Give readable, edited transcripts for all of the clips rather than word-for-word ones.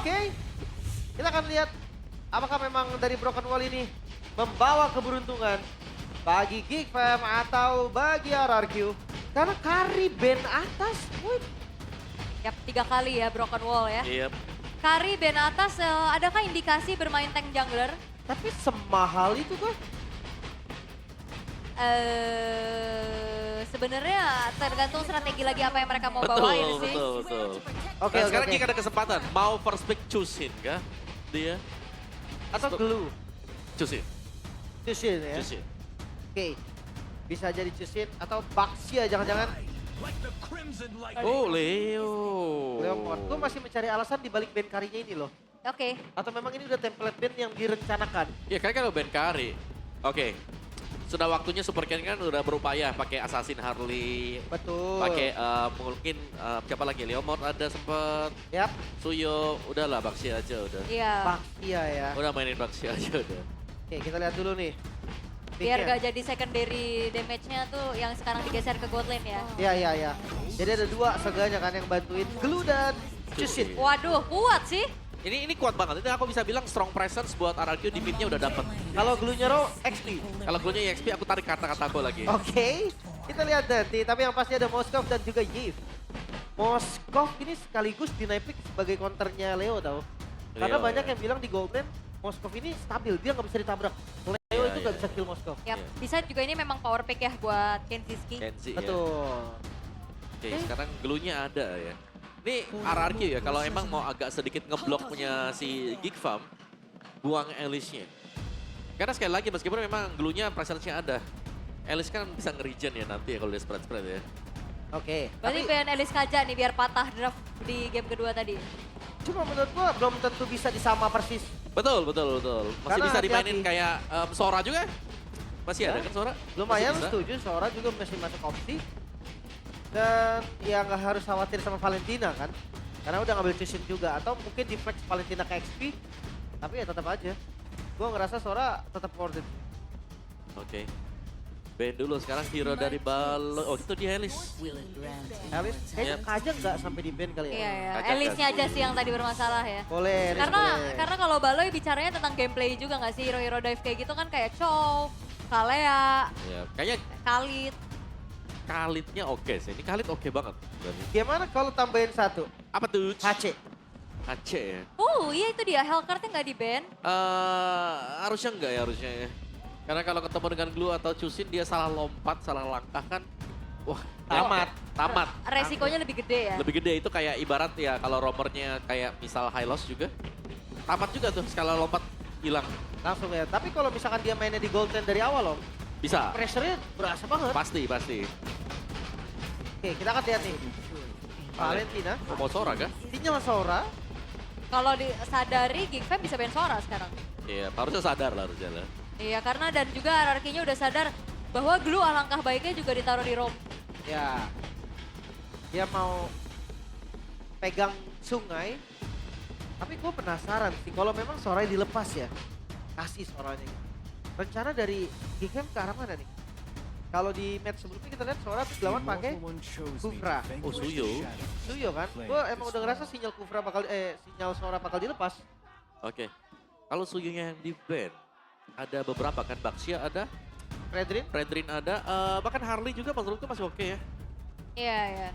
Oke, kita akan lihat apakah memang dari Broken Wall ini membawa keberuntungan bagi Geek Fam atau bagi RRQ. Karena carry band atas, wih. Yap, 3 kali ya Broken Wall ya. Iya. Kari band atas, adakah indikasi bermain tank jungler? Tapi semahal itu kah? Sebenarnya tergantung strategi lagi apa yang mereka mau Betul, bawain sih. betul. Oke, Nah, oke, sekarang oke. Geek ada kesempatan. Mau first pick choose-in kah? Dia Atau glue? choose-in. Cusin ya? Choose-in. Oke. Bisa jadi Cusin atau Baxia jangan-jangan. Oh, Leo. Leopard. Gue masih mencari alasan di balik band karinya ini loh. Oke, Atau memang ini udah template band yang direncanakan. Ya kan kalau band Kari. Oke. Sudah waktunya Super Ken kan udah berupaya pakai Assassin Harley. Betul. Pakai mungkin siapa lagi? Leomord ada sempet. Yap, Suyo, udahlah Baxi aja udah. iya. Baxia ya. Udah mainin Baxi aja udah. Oke, kita lihat dulu nih. Biar Picknya. gak jadi secondary damage-nya tuh yang sekarang digeser ke god lane ya. Iya, iya, iya. Jadi ada dua seenggaknya kan yang bantuin Glue dan Cusin. Waduh, kuat sih. Ini kuat banget. Itu aku bisa bilang strong presence buat RRQ di mid-nya udah dapet. Kalau Glue-nya Ro, XP. Kalau glue-nya EXP aku tarik kata-kataku lagi. Oke, kita lihat nanti. Tapi yang pasti ada Moskov dan juga Yves. Moskov ini sekaligus dinaipik sebagai counternya Leo tau. Karena Leo, banyak ya. yang bilang di Golden, Moskov ini stabil, dia nggak bisa ditabrak. Leo Iya, itu iya. nggak bisa kill Moskov. Yap, bisa juga ini memang power pick ya buat Kenziski. Kenzi ya. Betul. Oke, sekarang glue-nya ada ya. Ini RRQ ya, kalau emang mau agak sedikit ngeblok punya si Geek Farm, buang Alice-nya. Karena sekali lagi meskipun memang glue-nya presence-nya ada, Alice kan bisa nge-regen ya nanti ya kalau dia spread-spread ya. Oke, Berarti tapi ban Elis Kaja nih biar patah draft di game kedua tadi. cuma menurut gua belum tentu bisa disama persis. Betul, betul, betul. Masih Karena bisa dimainin hati-hati. kayak Sora juga. Masih ada Ya, kan Sora? Lumayan Masih bisa. setuju, Sora juga masih masuk opsi. Dan ya nggak harus khawatir sama Valentina kan. Karena udah ngambil Cusin juga. Atau mungkin di flex Valentina ke XP. Tapi ya tetap aja. Gua ngerasa Sora tetap worth it. Oke. Ban dulu sekarang hero dari Balo. Oh itu dia Alice. Alice, kayaknya Yep. Kaja nggak sampai di band kali ya. Iya ya, Kacang Elisnya aja sih yang tadi bermasalah ya. Boleh, Alice, Karena boleh. karena kalau Baloy bicaranya tentang gameplay juga nggak sih hero-hero dive kayak gitu kan kayak Chow, Kalea, Ya, kayaknya Khalid. Khalidnya oke sih. Ini Khalid oke banget. Berarti. Gimana kalau tambahin satu? Apa tuh? HC. Aceh ya. Iya itu dia, Hellcurt-nya nggak di ban. Harusnya enggak ya harusnya ya. Karena kalau ketemu dengan Glue atau Cusin dia salah lompat, salah langkah kan. Wah, Tamat. Tamat. Resikonya lebih gede ya. Lebih gede itu kayak ibarat ya kalau romernya kayak misal high loss juga. Tamat juga tuh skala lompat hilang. Langsung ya. Tapi kalau misalkan dia mainnya di Golden dari awal loh. Bisa. Pressure-nya berasa banget. Pasti. Oke, kita akan lihat nih. Valentina. Oh, mau Sora kah? Sinyal Sora. Kalau disadari Geek Fam bisa ban Sora sekarang. Iya, harusnya sadar lah harusnya lah. Iya karena dan juga RRQ-nya udah sadar bahwa Glue alangkah baiknya juga ditaruh di roam. Ya. Dia mau pegang sungai. Tapi gue penasaran sih kalau memang Sora dilepas ya. Kasih Soranya. Rencana dari Geekham ke arah mana nih? Kalau di match sebelumnya kita lihat Sora tuh lawan pakai Kufra. Oh, Suyo. Suyo kan? Gue emang udah ngerasa sinyal Kufra sinyal Sora bakal dilepas. Oke. Kalau Suyonya yang di ban, ada beberapa kan. Baxia ada, Fredrin? Fredrin ada, bahkan Harley juga menurutku masih oke ya. Iya.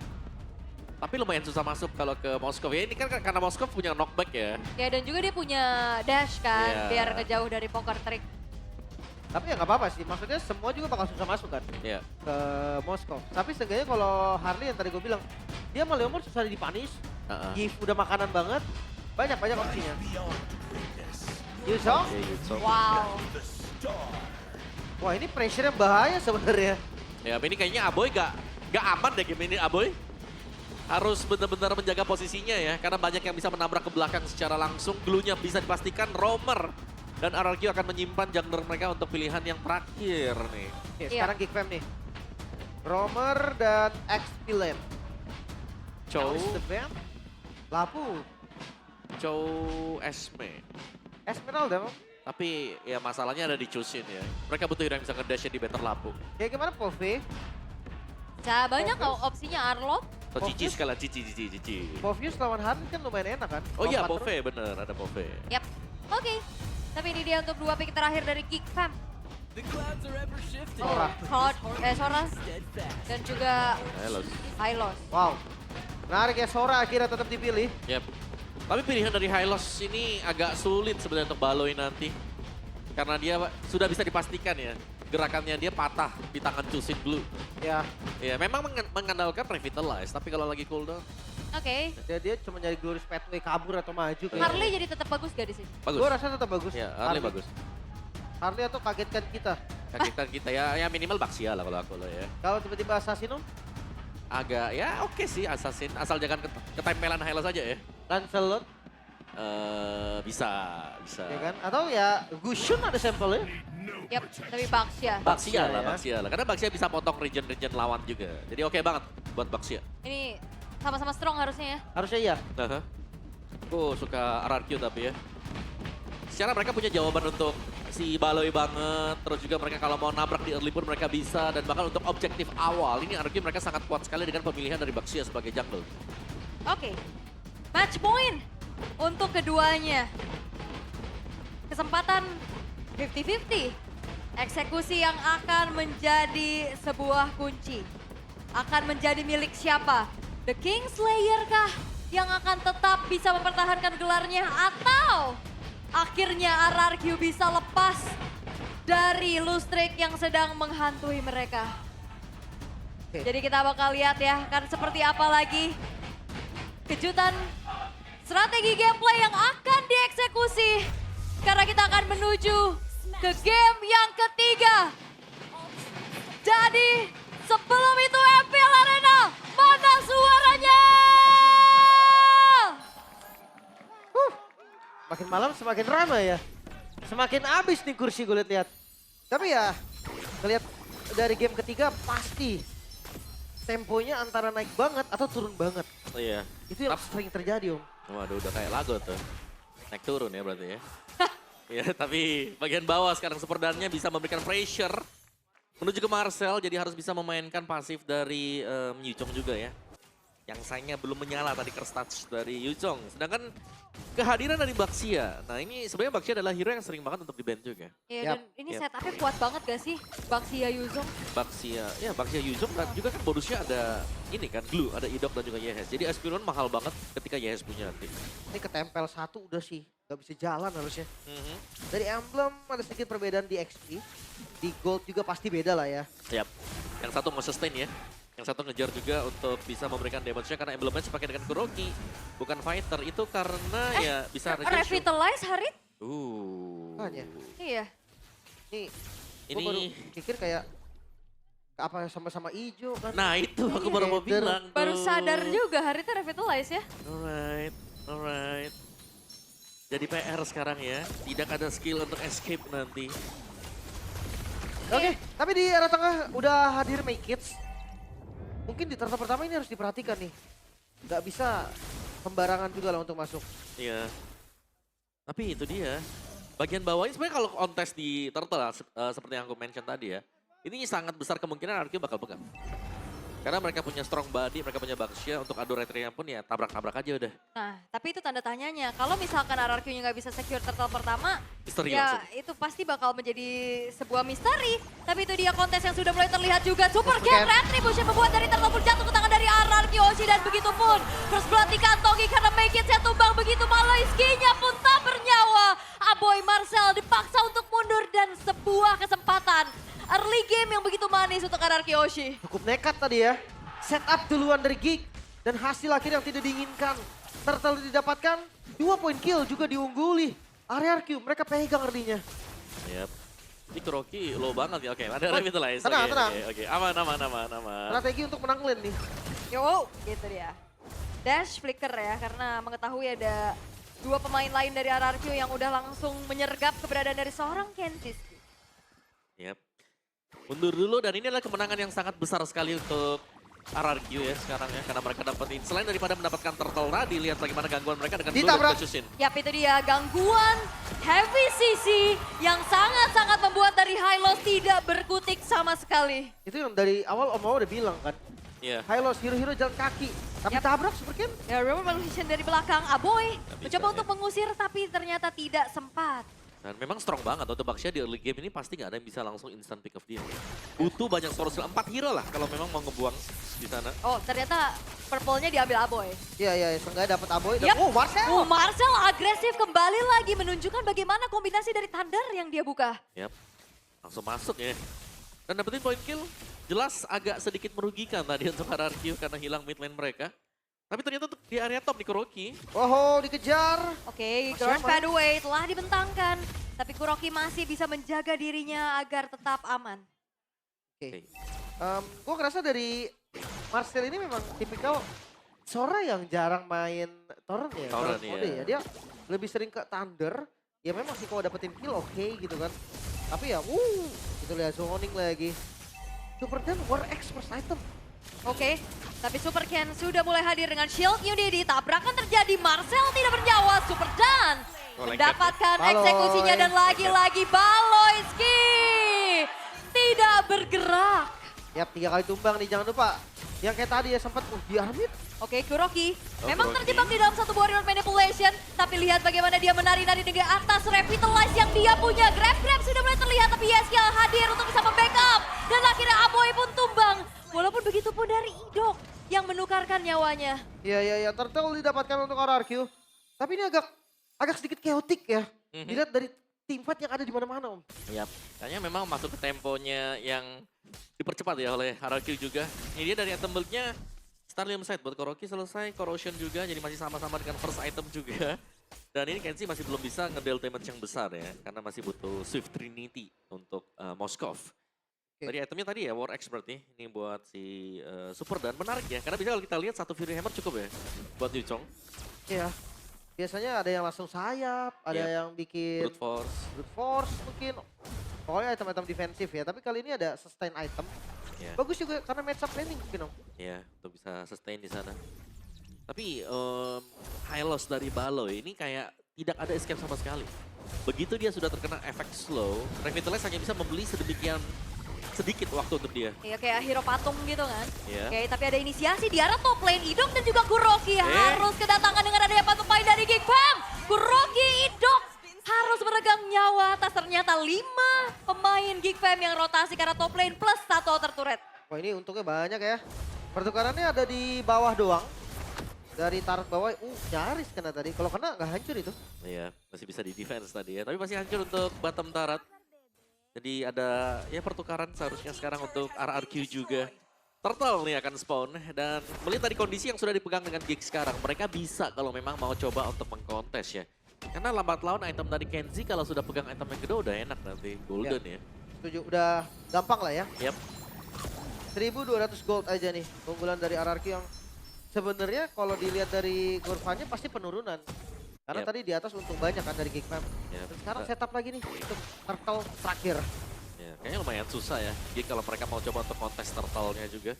Tapi lumayan susah masuk kalau ke Moskov ya. Ini kan karena Moskov punya knockback ya. Ya dan juga dia punya dash kan Iya. biar ngejauh dari poker trick. Tapi ya nggak apa-apa sih. Maksudnya semua juga bakal susah masuk kan Iya. ke Moskow. Tapi seenggaknya kalau Harley yang tadi gue bilang, dia sama Leomord susah dipunish. Heeh. Gift udah makanan banget. Banyak opsinya. Yusong? Iya, gitu. Wow. Wah ini pressure-nya bahaya sebenarnya. Ya, ini kayaknya Aboy gak aman deh game ini Aboy. Harus benar-benar menjaga posisinya ya. Karena banyak yang bisa menabrak ke belakang secara langsung. Glue-nya bisa dipastikan Romer. Dan RRQ akan menyimpan jungler mereka untuk pilihan yang terakhir nih. Oke, Iya. sekarang Geek Fam nih. Romer dan X-Pilen. Chow, the band. Lapu. Chow Esme. Esmeralda emang. Tapi ya masalahnya ada di Chusin ya. Mereka butuh hero yang bisa ngedash di better lapu. Kayak gimana Pove? Banyak kok opsinya Arlot. Atau Cici sekali, Cici. Povius lawan Harley kan lumayan enak kan? Oh iya, Lompat Bove bener, ada Bove. Yap. Oke. Tapi ini dia untuk 2 pick terakhir dari Geek Fam. Sora. Sora dan juga Hylos. Hylos. Wow. Menarik ya, Sora akhirnya tetap dipilih. Yep. Tapi pilihan dari Hylos ini agak sulit sebenarnya untuk Baloi nanti. Karena dia sudah bisa dipastikan ya, gerakannya dia patah di tangan Chusin Blue. Ya, Ya memang mengandalkan Revitalize, tapi kalau lagi cooldown, Oke. dia cuma nyari Glorious Pathway kabur atau maju. Harley jadi tetap bagus gak di sini? bagus. Gue rasa tetap bagus. Ya, Harley bagus. Harley atau kagetkan kita. Kagetan kita ya minimal Baxia lah kalau aku lo ya. Kalau tiba-tiba Assassin Agak ya oke sih Assassin, asal jangan ketempelan Hylos aja ya. Lancelot, Bisa. ya kan? Atau ya Gushun ada sampelnya. Yap, tapi Baxia. Baxia lah, ya. Baxia lah. Karena Baxia bisa potong region-region lawan juga. Jadi oke banget buat Baxia. Ini sama-sama strong harusnya ya. Harusnya iya. Aku suka RRQ tapi ya. Secara mereka punya jawaban untuk si Baloi banget. Terus juga mereka kalau mau nabrak di early pun mereka bisa. Dan bahkan untuk objektif awal, ini RRQ mereka sangat kuat sekali dengan pemilihan dari Baxia sebagai jungle. Oke. Match point untuk keduanya. Kesempatan 50-50. Eksekusi yang akan menjadi sebuah kunci. Akan menjadi milik siapa? The Kingslayer kah yang akan tetap bisa mempertahankan gelarnya? Atau akhirnya RRQ bisa lepas dari lustrik yang sedang menghantui mereka? Oke. Jadi kita bakal lihat ya, kan seperti apa lagi kejutan strategi gameplay yang akan dieksekusi. Karena kita akan menuju ke game yang ketiga. Jadi sebelum itu MPL Arena, mana suaranya? Makin malam semakin ramai ya. Semakin habis nih kursi gue lihat. Tapi ya, ngeliat dari game ketiga pasti temponya antara naik banget atau turun banget. Iya. Itu yang sering terjadi, Om. Waduh udah kayak lagu tuh. Naik turun ya berarti ya. Ya tapi bagian bawah sekarang Superdannya bisa memberikan pressure menuju ke Marcel, jadi harus bisa memainkan pasif dari Yuchong juga ya. Yang sayangnya belum menyala tadi curse touch dari Yuchong. Sedangkan kehadiran dari Baxia. Nah ini sebenarnya Baxia adalah hero yang sering banget untuk di-ban juga. Iya, Yap. dan ini Yap. setupnya kuat banget gak sih? Baxia Yuzong. Baxia Yuchong dan juga kan bonusnya ada ini kan, Glue, ada Idok dan juga Yehes. Jadi Espeon mahal banget ketika Yehes punya nanti. Ini ketempel satu udah sih, gak bisa jalan harusnya. Dari emblem ada sedikit perbedaan di XP. Di gold juga pasti beda lah ya. Yap. Yang satu mau sustain ya. Yang satu ngejar juga untuk bisa memberikan damage-nya karena emblemnya dipakai dengan Kuroki. Bukan fighter, itu karena ya bisa Revitalize Harit? Makanya. Iya. Nih, Ini gue baru pikir kayak apa sama-sama hijau kan. nah itu aku baru mau Heather. bilang tuh. Baru sadar juga Haritnya Revitalize ya. Alright. Jadi PR sekarang ya. Tidak ada skill untuk escape nanti. Oke, tapi di era tengah udah hadir Make Kids. Mungkin di turtle pertama ini harus diperhatikan nih. Gak bisa sembarangan juga lah untuk masuk. Iya. Tapi itu dia. Bagian bawahnya sebenarnya kalau kontes di Turtle seperti yang aku mention tadi ya. Ini sangat besar kemungkinan RQ bakal pegang. Karena mereka punya strong body, mereka punya Baxia, untuk adu retrinya pun ya tabrak-tabrak aja udah. Nah, tapi itu tanda tanyanya. Kalau misalkan RRQ-nya nggak bisa secure turtle pertama, Misteri ya langsung. itu pasti bakal menjadi sebuah misteri. Tapi itu dia kontes yang sudah mulai terlihat juga. Super Super Game Game. Retribution membuat dari turtle pun jatuh ke tangan dari RRQ Oshi. Dan begitu pun First Blood dikantongi karena Make It saya tumbang begitu malah skill-nya pun tak bernyawa. Aboy Marcel dipaksa untuk mundur dan sebuah kesempatan. Early game yang begitu manis untuk RRQ Oshi. Cukup nekat tadi ya. Setup duluan dari Geek. Dan hasil akhir yang tidak diinginkan. Turtle didapatkan, 2 poin kill juga diungguli. RRQ, mereka pegang early-nya. Yap. Ini Kuroki low banget ya. Oke, ada Revitalize. Tenang, tenang. Oke. Aman. Strategi untuk menang lane nih. Yo, gitu dia. Dash flicker ya, karena mengetahui ada 2 pemain lain dari RRQ yang udah langsung menyergap keberadaan dari seorang Kentis. Yap. Mundur dulu dan ini adalah kemenangan yang sangat besar sekali untuk RRQ ya sekarang ya. Karena mereka dapetin, selain daripada mendapatkan turtle tadi, lihat bagaimana gangguan mereka dengan Blue Ditabrak. dan Chusin. Yap, itu dia gangguan Heavy CC yang sangat-sangat membuat dari Hylos tidak berkutik sama sekali. Itu yang dari awal Om Mao udah bilang kan. Iya. Hylos, hero-hero jalan kaki. Tapi Yap. tabrak Super Ken. Ya, Roman Revolution dari belakang. Aboy Nggak bisa, mencoba ya. untuk mengusir tapi ternyata tidak sempat. Dan memang strong banget untuk Baxia di early game ini pasti nggak ada yang bisa langsung instant pick off dia. Butuh banyak source 4 hero lah kalau memang mau ngebuang di sana. Oh, ternyata purple-nya diambil Aboy. Iya, seenggaknya dapat Aboy. Yap. Oh, Marcel. Marcel agresif kembali lagi menunjukkan bagaimana kombinasi dari Thunder yang dia buka. Yap, langsung masuk ya. Dan dapetin point kill, jelas agak sedikit merugikan tadi untuk RRQ karena hilang mid lane mereka. Tapi ternyata untuk di area top di Kuroki, Oh, dikejar. Oke, Masih Grand aman. Fadeaway telah dibentangkan. Tapi Kuroki masih bisa menjaga dirinya agar tetap aman. Oke. Gue ngerasa dari Marcel ini memang tipikal Sora yang jarang main Torrent ya. Torrent, mode iya. ya. Dia lebih sering ke Thunder. Ya memang sih kalau dapetin kill oke gitu kan. Tapi ya, itu lihat zoning lagi. Super Ken War X first item. Oke, tapi Super Ken sudah mulai hadir dengan shield Unity. Tabrakan terjadi, Marcel tidak bernyawa. Super Dan Oh, lengket mendapatkan ya. eksekusinya Baloy. dan lagi-lagi Baloyski tidak bergerak. Yap, 3 kali tumbang nih, jangan lupa. Yang kayak tadi ya sempat diarmit. Oke, Kuroki Oh, memang Kuroki. terjebak di dalam satu warrior manipulation. Tapi lihat bagaimana dia menari-nari dengan atas revitalize yang dia punya. Grab sudah mulai terlihat, tapi Yeskia hadir untuk bisa membackup. Dan akhirnya Aboy pun tumbang. Walaupun begitu pun dari Idok yang menukarkan nyawanya. Iya, Turtle didapatkan untuk RRQ. Tapi ini agak sedikit chaotic ya. Dilihat dari teamfight yang ada di mana-mana, Om. yap, kayaknya memang masuk ke temponya yang dipercepat ya oleh RRQ juga. Ini dia dari item build-nya Starlium Sight buat Kuroki selesai, Corrosion juga, jadi masih sama-sama dengan first item juga. Dan ini Kenzie masih belum bisa nge-deal damage yang besar ya, karena masih butuh Swift Trinity untuk Moskov. Oke. Dari itemnya tadi ya, War Expert nih, ini buat si Super Dan menarik ya, karena bisa kalau kita lihat satu Fury Hammer cukup ya buat Yuchong. Iya. Biasanya ada yang langsung sayap, ada Yap. yang bikin Brute Force, brute force mungkin. Pokoknya item-item defensif ya. Tapi kali ini ada sustain item. ya, Bagus juga karena match up planning mungkin, Om. ya untuk bisa sustain di sana. Tapi high loss dari Baloy ini kayak tidak ada escape sama sekali. Begitu dia sudah terkena efek slow, Revitalize hanya bisa membeli sedikit waktu untuk dia. Ya kayak hero patung gitu kan. Iya. Oke, tapi ada inisiasi di arah top lane. Idok dan juga Kuroki harus kedatangan dengan adanya patung main dari Geek Fam. Kuroki, Idok harus meregang nyawa atas ternyata 5 pemain Geek Fam yang rotasi karena top lane plus 1 outer turret. Wah, ini untungnya banyak ya. Pertukarannya ada di bawah doang. Dari turret bawah, nyaris kena tadi. Kalau kena nggak hancur itu. Iya, masih bisa di defense tadi ya. Tapi masih hancur untuk bottom turret. Jadi ada ya pertukaran seharusnya sekarang untuk RRQ juga. Turtle nih akan spawn dan melihat tadi kondisi yang sudah dipegang dengan Gig sekarang. Mereka bisa kalau memang mau coba untuk mengkontes ya. Karena lambat laun item dari Kenzie kalau sudah pegang item yang kedua udah enak nanti. Golden ya. Setuju, udah gampang lah ya. Yap. 1.200 gold aja nih keunggulan dari RRQ yang sebenarnya kalau dilihat dari kurvanya pasti penurunan. Karena Yap. tadi di atas untung banyak kan dari Geek Fam. Yap. Dan sekarang setup lagi nih untuk turtle terakhir. Ya, kayaknya lumayan susah ya. Gig kalau mereka mau coba untuk kontes turtle-nya juga.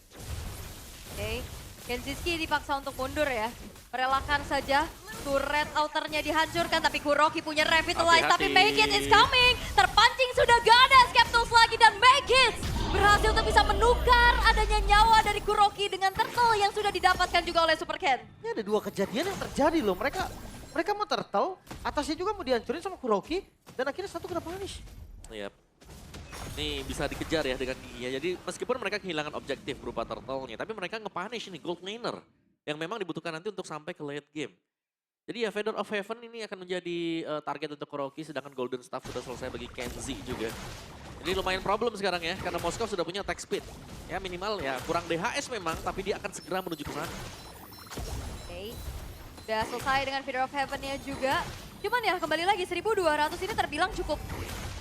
Oke, Kenziski dipaksa untuk mundur ya. Merelakan saja turret outernya dihancurkan, tapi Kuroki punya revitalize, tapi Hati-hati. Make It is coming. Terpancing sudah gak ada Skeptals lagi dan Make It berhasil untuk bisa menukar adanya nyawa dari Kuroki dengan turtle yang sudah didapatkan juga oleh Super Ken. Ini ada 2 kejadian yang terjadi loh. Mereka mau turtle, atasnya juga mau dihancurin sama Kuroki. Dan akhirnya satu kena punish. Yap. Ini bisa dikejar ya dengan giginya. Jadi meskipun mereka kehilangan objektif berupa turtle-nya, tapi mereka nge-punish ini gold laner yang memang dibutuhkan nanti untuk sampai ke late game. Jadi ya Feather of Heaven ini akan menjadi target untuk Kuroki, sedangkan Golden Staff sudah selesai bagi Kenzie juga. Jadi lumayan problem sekarang ya, karena Moskov sudah punya attack speed. Ya minimal ya kurang DHS memang, tapi dia akan segera menuju ke sana. Oke, udah selesai dengan Feather of Heaven-nya juga. Cuman ya kembali lagi 1.200 ini terbilang cukup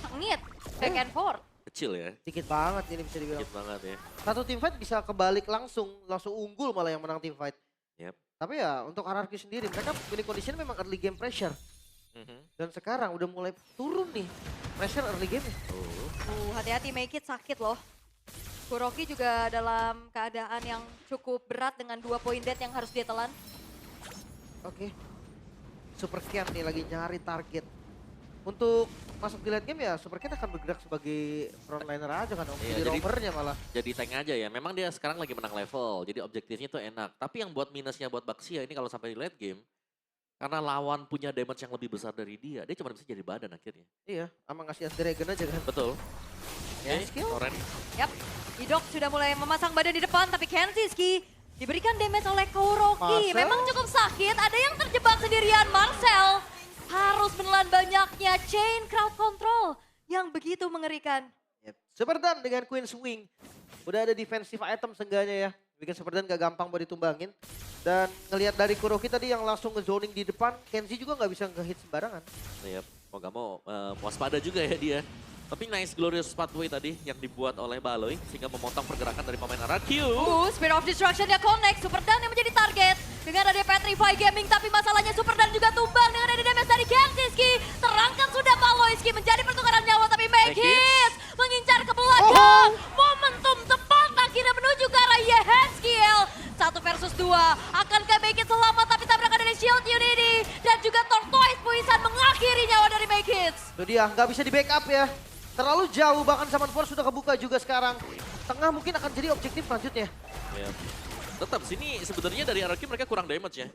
sengit back and forth. Kecil ya, Dikit banget ini bisa dibilang. dikit banget ya. Satu teamfight bisa kebalik langsung unggul malah yang menang teamfight. Yap. Tapi ya untuk RRQ sendiri mereka pilih condition memang early game pressure. Dan sekarang udah mulai turun nih pressure early game nih. Hati-hati Make It sakit loh. Kuroki juga dalam keadaan yang cukup berat dengan 2 poin dead yang harus dia telan. Oke. Super Ken nih lagi nyari target. untuk masuk di late game ya Super Ken akan bergerak sebagai frontliner aja kan Om. Iya, Jadi jadi- roamernya malah. Jadi tank aja ya. Memang dia sekarang lagi menang level. Jadi objektifnya tuh enak. Tapi yang buat minusnya buat Baxia ini kalau sampai di late game. Karena lawan punya damage yang lebih besar dari dia. Dia cuma bisa jadi badan akhirnya. Iya, sama ngasih Dragon aja kan. Betul. Ya, Oke, skill. Oren. Yap, Idok sudah mulai memasang badan di depan, tapi Kenziski diberikan damage oleh Kuroki. Marcel? Memang cukup sakit, ada yang terjebak sendirian. Marcel harus menelan banyaknya chain crowd control yang begitu mengerikan. Yep. Super Dan dengan Queen Swing. Udah ada defensive item seenggaknya ya. Bikin Super Dan gak gampang buat ditumbangin. Dan ngelihat dari Kuroki tadi yang langsung nge-zoning di depan, Kenzie juga gak bisa nge-hit sembarangan. Iya, mau gak mau waspada juga ya dia. Tapi nice glorious pathway tadi yang dibuat oleh Baloy sehingga memotong pergerakan dari pemain RRQ. Spirit of Destruction dia connect, Super Dan yang menjadi target. Dengan ada Petrify Gaming, tapi masalahnya Super Dan juga tumbang dengan ada damage dari Kenziski. Terangkat sudah Baloyski menjadi pertukaran nyawa, tapi Make Megis mengincar ke belakang. Momentum tepat akhirnya menuju ke arah Yehenskiel. 1 versus 2, akankah Megis selamat tapi tabrakan dari Shield Unity. Dan juga Tortoise Puisan mengakhiri nyawa dari Megis. Itu dia, nggak bisa di backup ya. Terlalu jauh, bahkan Zaman Force sudah kebuka juga sekarang. Tengah mungkin akan jadi objektif selanjutnya. Ya. Tetap sini sebenarnya dari RRQ mereka kurang damage ya.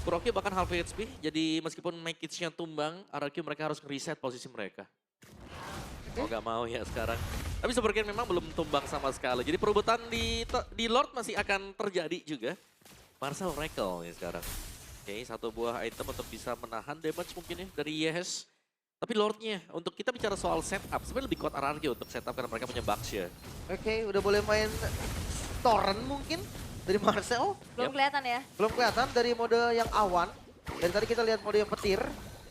Kuroki bahkan half HP, jadi meskipun Make-nya tumbang, RRQ mereka harus reset posisi mereka. Mau gak mau ya sekarang. Tapi Super Ken memang belum tumbang sama sekali. Jadi perebutan di Lord masih akan terjadi juga. Marcel Rekel ya sekarang. Oke, satu buah item untuk bisa menahan damage mungkin ya dari Yes. Tapi Lordnya, untuk kita bicara soal setup, sebenarnya lebih kuat RRQ untuk setup karena mereka punya Baxia. Oke, udah boleh main Torrent mungkin dari Marcel. Belum kelihatan ya. Belum kelihatan dari mode yang awan. Dari tadi kita lihat mode yang petir.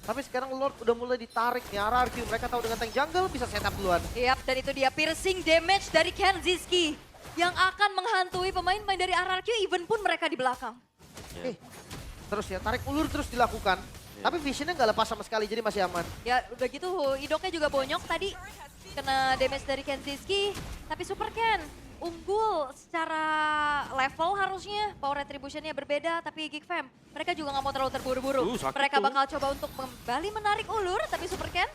Tapi sekarang Lord udah mulai ditarik nih RRQ. Mereka tahu dengan tank jungle bisa setup duluan. Yap, dan itu dia piercing damage dari Kenziski yang akan menghantui pemain-pemain dari RRQ even pun mereka di belakang. Ya. Terus ya, tarik ulur terus dilakukan. Tapi visionnya nggak lepas sama sekali, jadi masih aman. Ya udah gitu Idoknya juga bonyok tadi kena damage dari Kenziski. Tapi Super Ken unggul secara level harusnya. Power retributionnya berbeda, tapi Geek Fam mereka juga nggak mau terlalu terburu-buru. Sakit Mereka tuh. bakal coba untuk kembali menarik ulur, tapi Super Ken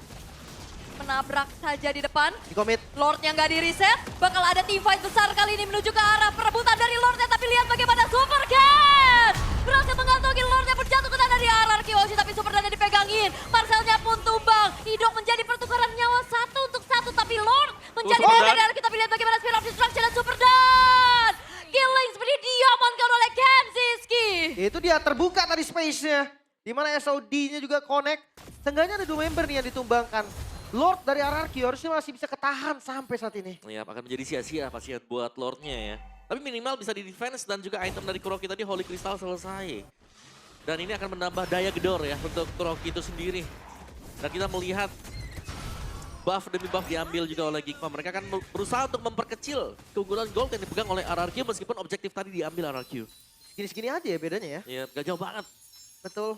menabrak saja di depan. Di commit. Lordnya nggak di-reset, bakal ada team fight besar kali ini menuju ke arah perebutan dari Lordnya. Tapi lihat bagaimana Super Ken berhasil mengantongi Lordnya pun jatuh ke tanah dari RRQ Oshi. Tapi Super Dan dipegangin, Marcelnya pun tumbang. Idok menjadi pertukaran nyawa 1 untuk 1, tapi Lord menjadi Super bagian Dan. dari RRQ. Tapi lihat bagaimana Spirit of Destruction dan Super Dan. Killing seperti diamankan oleh Kenziski. Itu dia terbuka tadi space-nya. Dimana SOD-nya juga connect. Seenggaknya ada 2 member nih yang ditumbangkan. Lord dari RRQ harusnya masih bisa ketahan sampai saat ini. Ya, akan menjadi sia-sia pasti buat Lordnya ya. Tapi minimal bisa di defense dan juga item dari Kuroki tadi Holy Crystal selesai. Dan ini akan menambah daya gedor ya untuk Kuroki itu sendiri. Dan kita melihat buff demi buff diambil juga oleh Geek Fam. Mereka akan berusaha untuk memperkecil keunggulan gold yang dipegang oleh RRQ meskipun objektif tadi diambil RRQ. Segini-segini aja ya bedanya ya. Ya, gak jauh banget. Betul.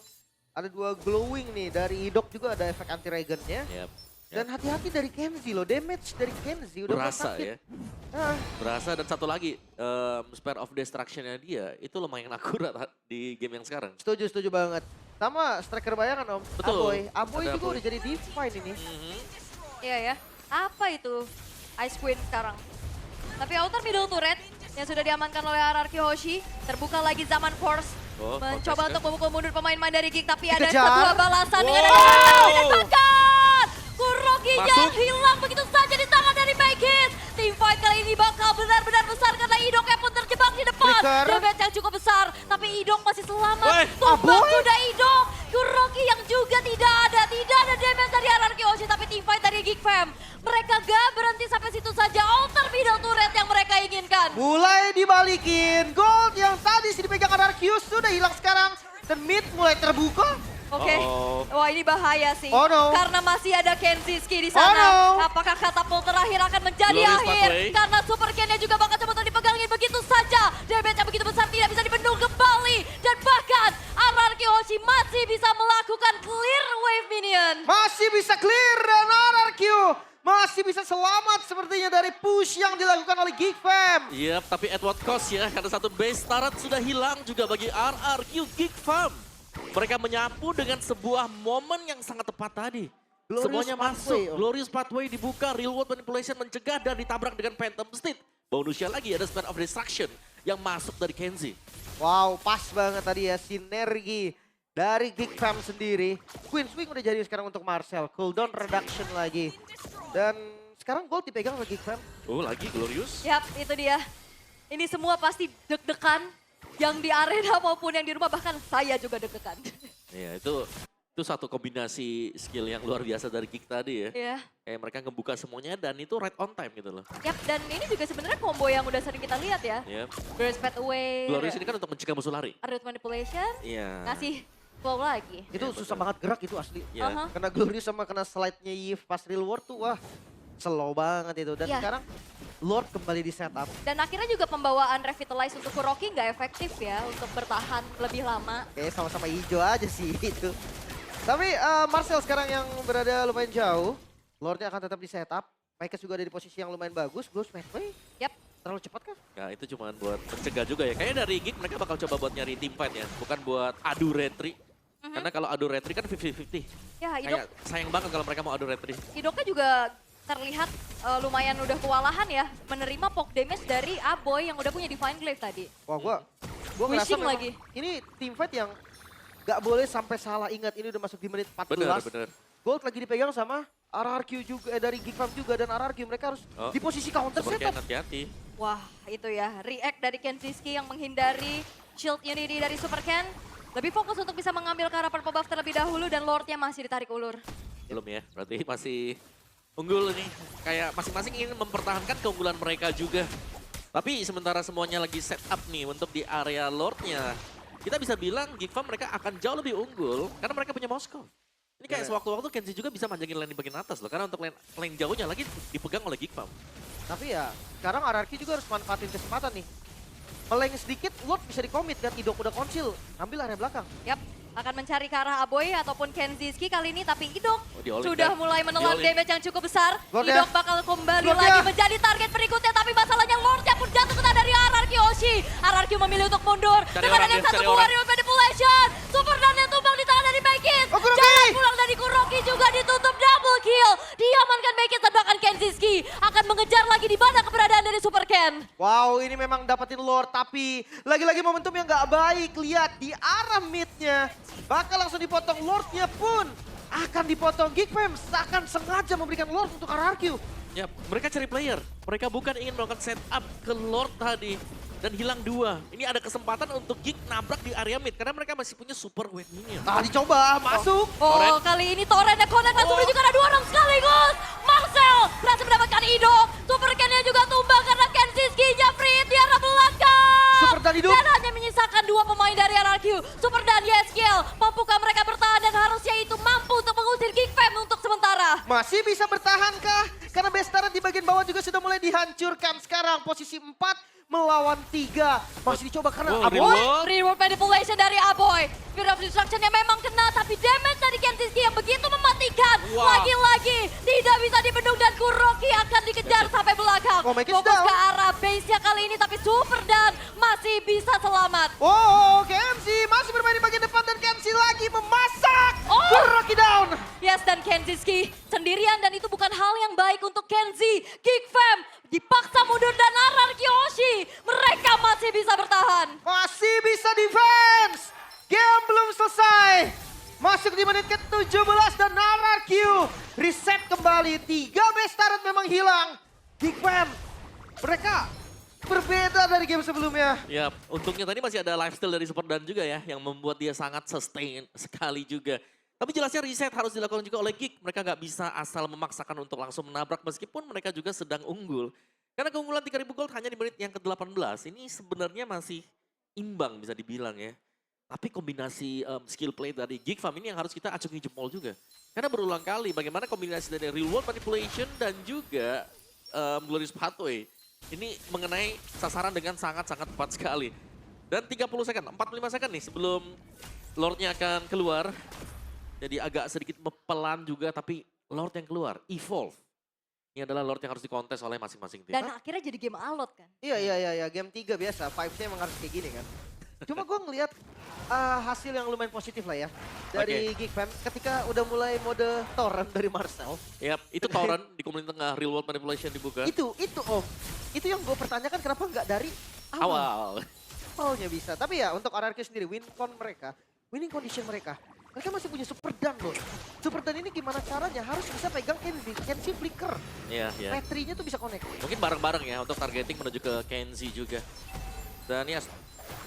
Ada 2 glowing nih dari Idok juga ada efek anti-regen-nya. Yap. Dan hati-hati dari Kenzie loh, damage dari Kenzie udah mulai Berasa sakit. ya. Ah, Berasa dan satu lagi, Spare of Destruction-nya dia itu lumayan akurat di game yang sekarang. setuju banget. Sama striker bayangan Om, Betul. Aboy. Aboy Ada juga Aboy. udah jadi divine ini. Iya ya. Apa itu Ice Queen sekarang? Tapi outer middle turret yang sudah diamankan oleh RRQ Hoshi. Terbuka lagi Zaman Force. Oh, Mencoba kontes untuk memukul mundur pemain-pemain dari Geek. Tapi ada Dikejar. sebuah balasan dengan Wow. ada ditangkap. Kurokinya Masuk. hilang begitu saja di tangan dari Megis. Team fight kali ini bakal benar-benar besar karena Idoknya pun terjebak di depan. Flicker. Damage yang cukup besar. Tapi Idok masih selamat. Woi, Tumbang Aboy. sudah Idok. Kuroki yang juga tidak ada damage dari RRQ Oshi. Tapi team fight dari Geek Fam. Mereka gak berhenti sampai situ saja. Alter middle turret yang mereka inginkan. Mulai dibalikin, gold yang tadi sih dipegang RRQ sudah hilang sekarang. Dan mid mulai terbuka. Oke. Oh. Wah ini bahaya sih. Oh, no. Karena masih ada Kenziski di sana. Oh, no. Apakah katapult terakhir akan menjadi Glorious akhir? pathway. Karena Super Ken-nya juga bakal coba untuk dipegangin begitu saja. Damage yang begitu besar tidak bisa dibendung kembali. Dan bahkan RRQ Hoshi masih bisa melakukan clear wave minion. Masih bisa clear dan RRQ masih bisa selamat sepertinya dari push yang dilakukan oleh Geek Fam. Yap, tapi at what cost ya? Karena satu base turret sudah hilang juga bagi RRQ Geek Fam. Mereka menyapu dengan sebuah momen yang sangat tepat tadi. Glorious Semuanya masuk. Pathway, Om. Glorious Pathway dibuka. Real World Manipulation mencegah dan ditabrak dengan Phantom Steed. Bonusnya lagi ada Span of Destruction yang masuk dari Kenzie. Wow, pas banget tadi ya sinergi dari Geek Fam sendiri. Queen Swing udah jadi sekarang untuk Marcel. Cooldown reduction lagi. Dan sekarang gold dipegang oleh Geek Fam. Oh lagi Glorious. Yap, itu dia. Ini semua pasti deg-degan. Yang di arena maupun yang di rumah, bahkan saya juga deg-degan. Iya itu satu kombinasi skill yang luar biasa dari Geek tadi ya. Iya. Kayak mereka ngebuka semuanya dan itu right on time gitu loh. Yap, dan ini juga sebenarnya combo yang udah sering kita lihat ya. Yep. Burst Pathway, Glorious ini kan untuk mencegah musuh lari. Root Manipulation, Iya. ngasih flow lagi. Itu Iya, susah betul. banget gerak itu asli. Iya. Aha. Kena Glorious sama kena slide-nya Yves pas Real World tuh wah slow banget itu. Dan Iya. sekarang Lord kembali di setup. Dan akhirnya juga pembawaan Revitalize untuk Kuroki nggak efektif ya untuk bertahan lebih lama. Kayaknya sama-sama hijau aja sih itu. Tapi Marcel sekarang yang berada lumayan jauh. Lordnya akan tetap di setup. Pikes juga ada di posisi yang lumayan bagus. Glorious Pathway Yap. terlalu cepat kan? Nah itu cuma buat mencegah juga ya. Kayaknya dari Geek mereka bakal coba buat nyari team fight ya. Bukan buat adu retri. Karena kalau adu retri kan 50-50. Ya, Idok, Kayak sayang banget kalau mereka mau adu retri. Idoknya juga terlihat lumayan udah kewalahan ya menerima poke damage dari Aboy yang udah punya Divine Glaive tadi. Wah gua ngerasa Wishing memang lagi. ini team fight yang gak boleh sampai salah ingat. Ini udah masuk di menit 14. Bener. Gold lagi dipegang sama RRQ juga, dari Geek Fam juga. Dan RRQ mereka harus Oh, di posisi counter Super setup. Ken hati-hati. Wah, itu ya. React dari Kenziski yang menghindari shield unity dari Super Ken. Lebih fokus untuk bisa mengambil ke arah purple buff terlebih dahulu dan Lordnya masih ditarik ulur. Belum ya, berarti masih unggul nih. Kayak masing-masing ingin mempertahankan keunggulan mereka juga. Tapi sementara semuanya lagi set up nih untuk di area Lordnya. Kita bisa bilang Geek Fam mereka akan jauh lebih unggul karena mereka punya Moskow. Ini kayak sewaktu-waktu Kenzie juga bisa manjangin lane di bagian atas loh. Karena untuk lane jauhnya lagi dipegang oleh Geek Fam. Tapi ya sekarang RRQ juga harus manfaatin kesempatan nih. Meleng sedikit, Lord bisa dikomit kan. Idok udah konsil, ambil area belakang. Yap, akan mencari ke arah Aboy ataupun Kenziski kali ini. Tapi Idok di-all-in sudah kan? mulai menelan Di-all-in. damage yang cukup besar. Lordnya. Idok bakal kembali Lordnya. lagi menjadi target berikutnya. Tapi masalahnya Lordnya pun jatuh kena dari RRQ Oshi. RRQ memilih untuk mundur. Cari Dengan orang, ada Dev, satu cari orang. warrior manipulation. Super Dan yang tumbang di tangan dari Megis. Oh, Kuroki. Jalan pulang dari Kuroki juga ditutup double kill. Diamankan Megis, sedangkan Kenziski akan mengejar lagi di mana keberadaan dari Super Ken. Wow, ini memang dapetin Lord, tapi lagi-lagi momentum yang gak baik. Lihat di arah midnya, bakal langsung dipotong. Lordnya pun akan dipotong. Geek Fam akan sengaja memberikan Lord untuk RRQ. Ya, mereka cari player. Mereka bukan ingin melakukan setup ke Lord tadi. Dan hilang 2. Ini ada kesempatan untuk Geek nabrak di area mid. Karena mereka masih punya super wave minion. Nah, dicoba masuk. Oh, Torrent. kali ini Torrentnya connect langsung menuju ke arah 2 orang sekaligus. Marcel berhasil mendapatkan Idok. Super Ken-nya juga tumbang karena Kenziski-nya free di arah belakang. Super Dan hidup. Dan hanya menyisakan 2 pemain dari RRQ. Super Dan Yeskiel. Mampukah mereka bertahan dan harusnya itu mampu untuk mengusir Geek Fam untuk sementara. Masih bisa bertahankah? Karena Bestaran di bagian bawah juga sudah mulai dihancurkan. Sekarang posisi 4 melawan 3. Masih dicoba karena Oh, Aboy. Real. Reward manipulation dari Aboy. Speed of destruction-nya memang kena, tapi damage dari Kenziski yang begitu mematikan. Wah. Lagi-lagi tidak bisa dibendung dan Kuroki akan dikejar sampai belakang. Oh, make it Fokus down. ke arah base-nya kali ini, tapi Super Dan masih bisa selamat. Oh, KMC masih bermain di bagian depan dan KMC lagi memasak. Oh. Kuroki down. Yes, dan Kenziski sendirian dan itu bukan hal yang baik untuk Kenzi. Geek Fam dipaksa mundur dan RRQ Oshi. Mereka masih bisa bertahan. Masih bisa defense. Game belum selesai. Masuk di menit ke-17 dan RRQ reset kembali. 3 base turret memang hilang. Geek Fam, mereka berbeda dari game sebelumnya. Ya, untungnya tadi masih ada lifestyle dari Super Dan juga ya. Yang membuat dia sangat sustain sekali juga. Tapi jelasnya reset harus dilakukan juga oleh Geek. Mereka nggak bisa asal memaksakan untuk langsung menabrak meskipun mereka juga sedang unggul. Karena keunggulan 3000 gold hanya di menit yang ke-18. Ini sebenarnya masih imbang bisa dibilang ya. Tapi kombinasi skill play dari Geek Fam ini yang harus kita acungi jempol juga. Karena berulang kali bagaimana kombinasi dari real world manipulation dan juga Glorious Pathway. Ini mengenai sasaran dengan sangat-sangat tepat sekali. Dan 30 second, 45 second nih sebelum Lordnya akan keluar. Jadi agak sedikit pelan juga tapi Lord yang keluar, Evolve. Ini adalah Lord yang harus dikontes oleh masing-masing tim. Dan akhirnya jadi game alot kan. Iya, game 3 biasa. Vibes-nya emang harus kayak gini kan. Cuma gue ngelihat hasil yang lumayan positif lah ya. Dari Geek Fam ketika udah mulai mode torrent dari Marcel. Yap, itu torrent di komunitas tengah real world manipulation dibuka. Itu Om. Itu yang gue pertanyakan kenapa nggak dari awal. Awal. Awalnya bisa. Tapi ya untuk RRQ sendiri, winning condition mereka masih punya super dan loh. Super dan ini gimana caranya? Harus bisa pegang Kenzie flicker. Iya, iya. Battery-nya tuh bisa connect. Mungkin bareng-bareng ya untuk targeting menuju ke Kenzie juga. Dan ya,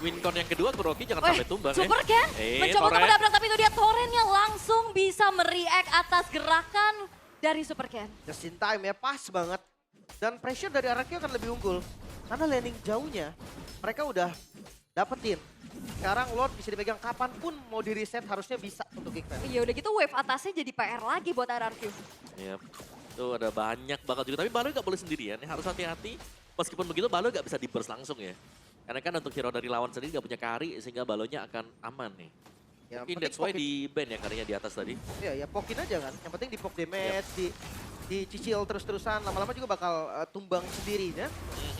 wincon yang kedua Kuroki jangan sampai tumbang Super Ken mencoba untuk Torrent. menabrak, tapi itu dia Torrent yang langsung bisa mereact atas gerakan dari Super Ken. Just in time ya, pas banget. Dan pressure dari RRQ akan lebih unggul. Karena landing jauhnya, mereka udah dapetin. Sekarang Lord bisa dipegang kapanpun mau di reset harusnya bisa untuk Geek Fam. Iya udah gitu wave atasnya jadi PR lagi buat RRQ. Yap. Tuh ada banyak banget juga. Tapi Baloi nggak boleh sendirian ya. Harus hati-hati. Meskipun begitu Baloi nggak bisa di-burst langsung ya. Karena kan untuk hero dari lawan sendiri nggak punya carry sehingga Baloinya akan aman nih. Ya, Mungkin penting that's why pokin. di ban ya karyanya di atas tadi. Iya ya, pokin aja kan. Yang penting di poke damage, dicicil terus-terusan. Lama-lama juga bakal tumbang sendiri ya.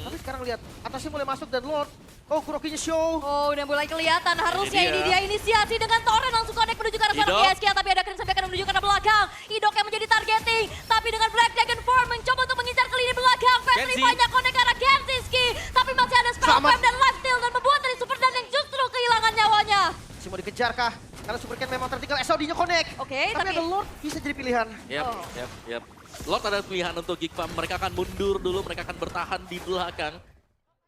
Tapi sekarang lihat, atasnya mulai masuk dan Lord. Oh, Kurokinya show. Oh udah mulai kelihatan, harusnya Ini ini dia. dia inisiasi dengan Torrent langsung connect menuju ke arah seorang Idok. GSK, tapi ada Krim sampai akan menuju ke arah belakang. Idok yang menjadi targeting, tapi dengan Black Dragon Form mencoba untuk mengincar ke lini belakang. Petri Kenzie. banyak connect ke arah Kenziski, tapi masih ada Spell Selamat. Wave dan Lifesteal dan membuat dari Super Dan yang justru kehilangan nyawanya. Masih mau dikejar kah? Karena Super Ken memang tertinggal, SOD-nya connect. Oke, Tapi tapi ada Lord bisa jadi pilihan. Yap, Oh. yap. Lord ada pilihan untuk Geek Fam. Mereka akan mundur dulu, mereka akan bertahan di belakang.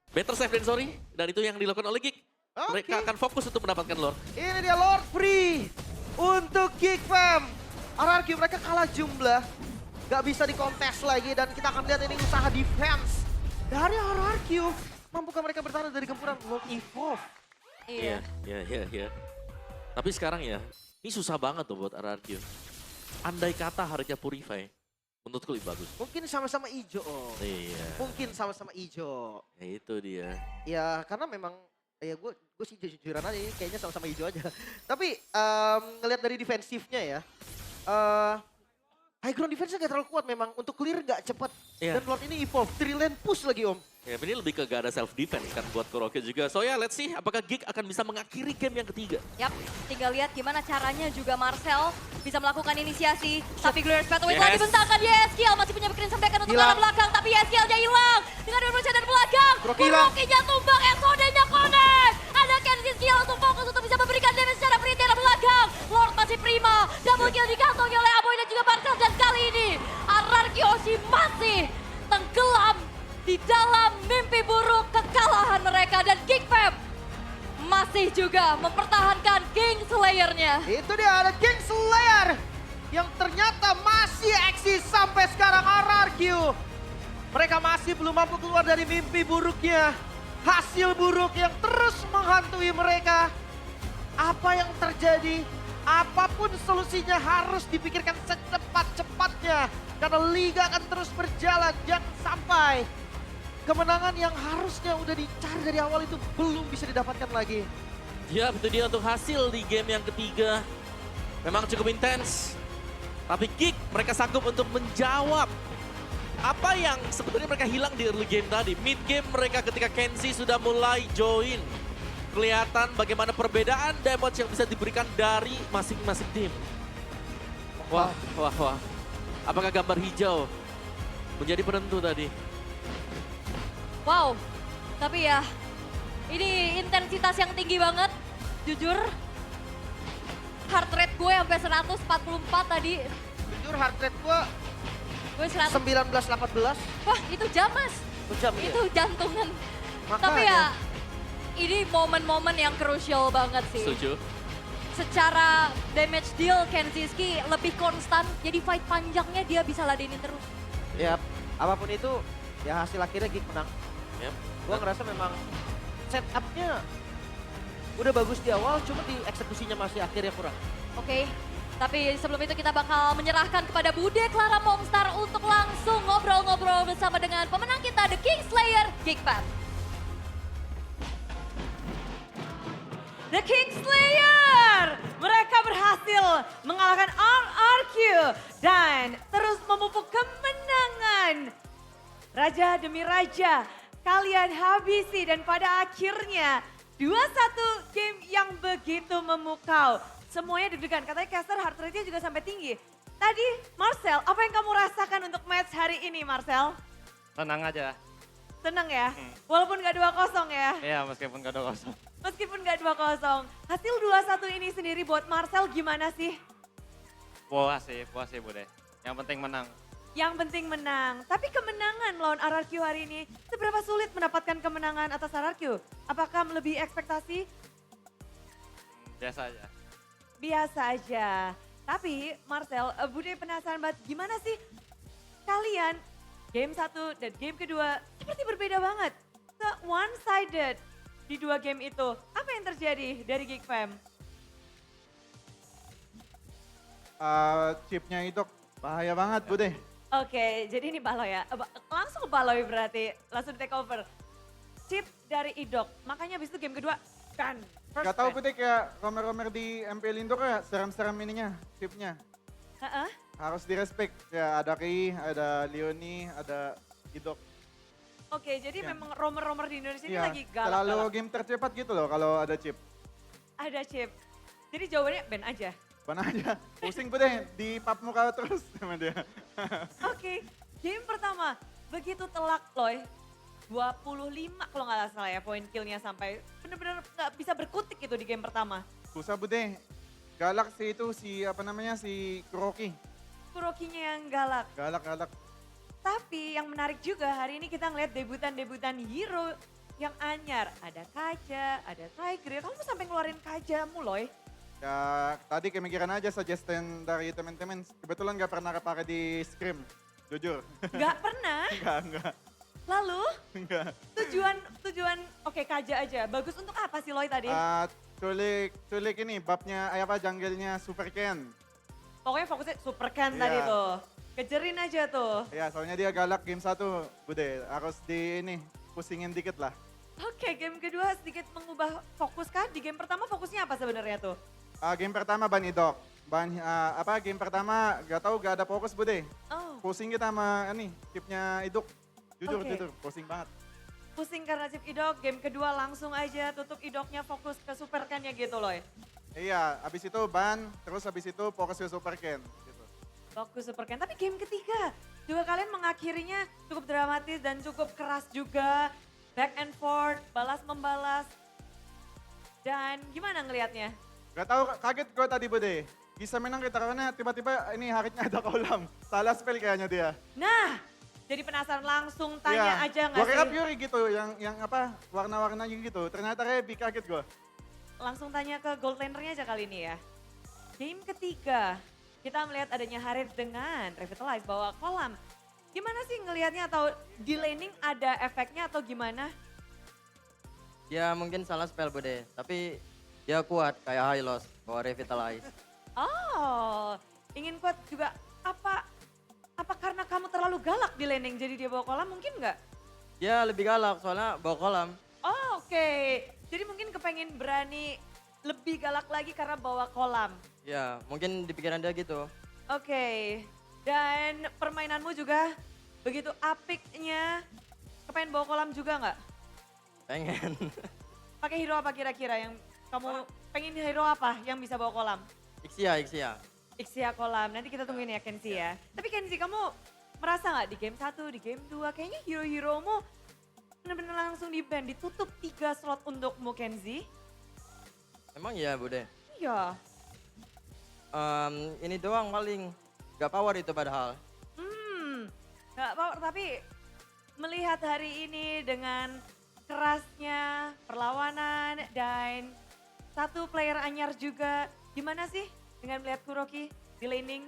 Better safe than sorry. Dan itu yang dilakukan oleh Geek. Mereka Oke. akan fokus untuk mendapatkan Lord. Ini dia Lord free untuk Geek Fam. RRQ mereka kalah jumlah. Gak bisa dikontes lagi dan kita akan lihat ini usaha defense dari RRQ. Mampukah mereka bertahan dari gempuran Lord Evolve? iya. Iya. Tapi sekarang ya, ini susah banget tuh buat RRQ. Andai kata harusnya Purify, menurutku lebih bagus. Mungkin sama-sama ijo. Om. Iya, Mungkin sama-sama ijo. ya itu dia. Ya karena memang ya gue sih jujuran aja ini kayaknya sama-sama hijau aja. Tapi ngelihat dari defensifnya ya, high ground defense-nya gak terlalu kuat memang. Untuk clear gak cepat. Iya. Dan Lord ini evolve, 3 lane push lagi Om. Ya ini lebih ke gak ada self defense kan buat Kuroki juga. So ya let's see apakah Geek akan bisa mengakhiri game yang ketiga. Yap, tinggal lihat gimana caranya juga Marcel bisa melakukan inisiasi. Tapi Glorious Pathway telah Yes. dibentangkan YSKill, masih punya pikiran sampaikan untuk Hilang. arah belakang. Tapi YSKill-nya hilang. Dengan revolusi dari belakang. Kuroki hilang. Kurokinya tumbang, SOD-nya connect. Ada Kenzie skill langsung fokus untuk bisa memberikan damage secara free di arah belakang. Lord masih prima. Double kill dikantongi oleh Aboy dan juga Marcel. Dan kali ini RRQ masih tenggelam di dalam mimpi buruk kekalahan mereka. Dan Geek Fam masih juga mempertahankan King Slayer-nya. Itu dia ada King Slayer yang ternyata masih eksis sampai sekarang RRQ. Mereka masih belum mampu keluar dari mimpi buruknya. Hasil buruk yang terus menghantui mereka. Apa yang terjadi? Apapun solusinya harus dipikirkan secepat-cepatnya. Karena liga akan terus berjalan. Jangan sampai kemenangan yang harusnya udah dicari dari awal itu belum bisa didapatkan lagi. Ya itu dia untuk hasil di game yang ketiga. Memang cukup intens. Tapi Geek mereka sanggup untuk menjawab apa yang sebenarnya mereka hilang di early game tadi. Mid game mereka ketika Kenzie sudah mulai join. Kelihatan bagaimana perbedaan damage yang bisa diberikan dari masing-masing tim. Wah. Apakah gambar hijau menjadi penentu tadi? Wow, tapi ya ini intensitas yang tinggi banget. Jujur, heart rate gue sampai 144 tadi. Jujur heart rate gue Gue 100. 19-18. Wah, itu jam mas. Jam ya? Itu jantungan. Makanya. Tapi ya, ini momen-momen yang crucial banget sih. Setuju. Secara damage deal, Kenziski lebih konstan. Jadi fight panjangnya dia bisa ladenin terus. Ya, apapun itu, ya hasil akhirnya Geek menang. Yep. Gua ngerasa memang setup-nya udah bagus di awal, cuma di eksekusinya masih akhirnya kurang. Oke, tapi sebelum itu kita bakal menyerahkan kepada Bude Clara Momstar untuk langsung ngobrol-ngobrol bersama dengan pemenang kita, The King Slayer, Geek Fam. The King Slayer! Mereka berhasil mengalahkan RRQ dan terus memupuk kemenangan. Raja demi raja, kalian habisi dan pada akhirnya 2-1 game yang begitu memukau. Semuanya deg-degan, katanya caster heart rate-nya juga sampai tinggi. Tadi Marcel, apa yang kamu rasakan untuk match hari ini Marcel? Tenang aja. Seneng ya? Walaupun gak 2-0 ya? Iya, meskipun gak ada kosong. Meskipun gak 2-0. Hasil 2-1 ini sendiri buat Marcel gimana sih? Puas sih Bude. Yang penting menang. Yang penting menang. Tapi kemenangan lawan RRQ hari ini, seberapa sulit mendapatkan kemenangan atas RRQ? Apakah melebihi ekspektasi? Biasa aja. Biasa aja. Tapi Marcel, Bude penasaran banget gimana sih kalian game 1 dan game kedua seperti berbeda banget. One-sided di 2 game itu. Apa yang terjadi dari Geek Fam? Chipnya itu bahaya banget Bude. Oke, jadi ini Baloy ya. Langsung ke Baloy berarti, langsung di take over. Chip dari Idok, makanya habis itu game kedua, kan. Gak tau Bude kayak romer-romer di MPL Indo kayak seram-seram ininya, chipnya. Heeh. Harus direspek, ya ada Kei, ada Leoni, ada Idok. Oke, jadi Iya. memang romer-romer di Indonesia ini Iya, lagi galak. selalu game tercepat gitu loh kalau ada chip. Ada Chip. Jadi jawabannya ban aja. Ban aja, pusing Bude, di pap muka terus sama dia. Oke, game pertama begitu telak Loy. 25 kalau nggak salah ya poin killnya sampai bener-bener nggak bisa berkutik itu di game pertama. Susah Bude, galak sih itu si apa namanya si Kuroki. Kurokinya yang galak. Galak-galak. Tapi yang menarik juga hari ini kita ngeliat debutan-debutan hero yang anyar. Ada Kaja, ada Tiger. Kamu sampai ngeluarin Kajamu Loy. Ya tadi kemikiran aja suggestion dari teman-teman. Kebetulan gak pernah kepake di Scrim, jujur. Nggak pernah. Enggak. Lalu Enggak. tujuan oke Kaja aja. Bagus untuk apa sih Loy tadi? Culik ini babnya apa jungle-nya Super Ken. Pokoknya fokusnya super can Iya. tadi tuh. Kejerin aja tuh. Ya soalnya dia galak game 1, Bude. Harus di ini pusingin dikit lah. Oke, game kedua sedikit mengubah fokus kah? Di game pertama fokusnya apa sebenarnya tuh? Game pertama ban Idok. Game pertama gak tahu gak ada fokus Bude. Oh, Pusing kita sama ini chipnya Idok. Jujur, Oke. jujur, pusing banget. pusing karena chip idok. Game kedua langsung aja tutup idoknya fokus ke super can-nya gitu loh. Iya, habis itu ban, terus habis itu fokus ke Super Ken. Gitu. Fokus super can. Tapi game ketiga juga kalian mengakhirinya cukup dramatis dan cukup keras juga. Back and forth, balas membalas. Dan gimana ngelihatnya? Gak tahu kaget gue tadi Bude. Bisa menang kita karena tiba-tiba ini haritnya ada kolam. Salah spell kayaknya dia. Nah, jadi penasaran langsung tanya Iya. aja nggak Gua kira sih? Fury gitu, yang apa warna-warnanya gitu. Ternyata Rebi, kaget gue. Langsung tanya ke gold lanernya aja kali ini ya. Game ketiga, kita melihat adanya Harit dengan Revitalize bawa kolam. Gimana sih ngelihatnya atau di laning ada efeknya atau gimana? Ya mungkin salah spell Bude, tapi dia kuat kayak Hylos bawa Revitalize. Oh, ingin kuat juga apa karena kamu terlalu galak di laning jadi dia bawa kolam mungkin nggak? Dia lebih galak soalnya bawa kolam. Oh, oke. Jadi mungkin kepengen berani lebih galak lagi karena bawa kolam. Ya mungkin di pikiran dia gitu. Oke, dan permainanmu juga begitu apiknya. Kepengen bawa kolam juga nggak? Pengen. Pakai hero apa kira-kira yang kamu pengen hero apa yang bisa bawa kolam? Ixia. Ixia kolam, nanti kita tungguin ya Kenzie ya. Tapi Kenzie kamu merasa nggak di game 1, di game 2 kayaknya hero-heromu bener-bener langsung di ban, ditutup 3 slot untukmu Kenzie? Emang iya Bude. Iya. Ini doang paling gak power itu padahal. Nggak power tapi melihat hari ini dengan kerasnya perlawanan dan satu player anyar juga. Gimana sih dengan melihat Kuroki di laning?